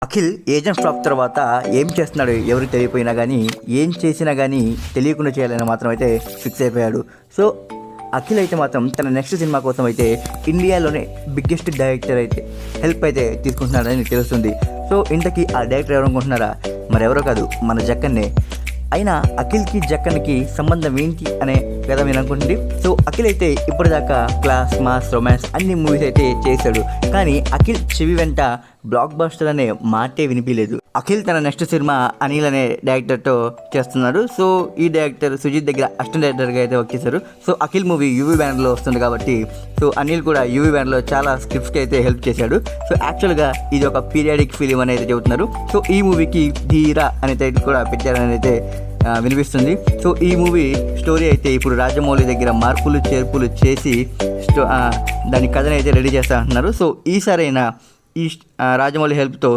Akhil agent flop తర్వాత ఏం చేస్తున్నాడు ఎవరికి తెలియపోయినా కానీ ఏం చేసినా కానీ తెలియకుండా చేయాలని మాత్రం అయితే ఫిక్స్ అయిపోయాడు. సో అఖిల్ అయితే మాత్రం తన నెక్స్ట్ సినిమా కోసం అయితే ఇండియాలోనే బిగ్గెస్ట్ డైరెక్టర్ అయితే హెల్ప్ అయితే తీసుకుంటున్నాడని తెలుస్తుంది. సో ఇంతకీ ఆ డైరెక్టర్ ఎవరు అనుకుంటున్నారా? మరెవరో కాదు, మన జక్కన్నే. అయినా అఖిల్కి జక్కన్కి సంబంధం ఏంటి అనే కదా మీరు అనుకుంటుంది. సో అఖిల్ అయితే ఇప్పటిదాకా క్లాస్, మాస్, రొమాన్స్ అన్ని మూవీస్ అయితే చేశాడు. కానీ అఖిల్ చెవి వెంట బ్లాక్ బస్టర్ అనే మాటే వినిపించలేదు. అఖిల్ తన నెక్స్ట్ సినిమా అనిల్ అనే డైరెక్టర్తో చేస్తున్నాడు. సో ఈ డైరెక్టర్ సుజిత్ దగ్గర అసిస్టెంట్ డైరెక్టర్గా అయితే వర్క్ చేశారు. సో అఖిల్ మూవీ యూవీ బ్యానర్లో వస్తుంది కాబట్టి సో అనిల్ కూడా యూవీ బ్యానర్లో చాలా స్క్రిప్ట్స్కి అయితే హెల్ప్ చేశాడు. సో యాక్చువల్గా ఇది ఒక పీరియాడిక్ ఫిలిం అని అయితే చెబుతున్నారు. సో ఈ మూవీకి ధీరా అనే టైటిల్ కూడా పెట్టారని అయితే వినిపిస్తుంది. సో ఈ మూవీ స్టోరీ అయితే ఇప్పుడు రాజమౌళి దగ్గర మార్పులు చేర్పులు చేసి దాని కథని అయితే రెడీ చేస్తా అంటున్నారు. సో ఈసారైనా ఈ రాజమౌళి హెల్ప్తో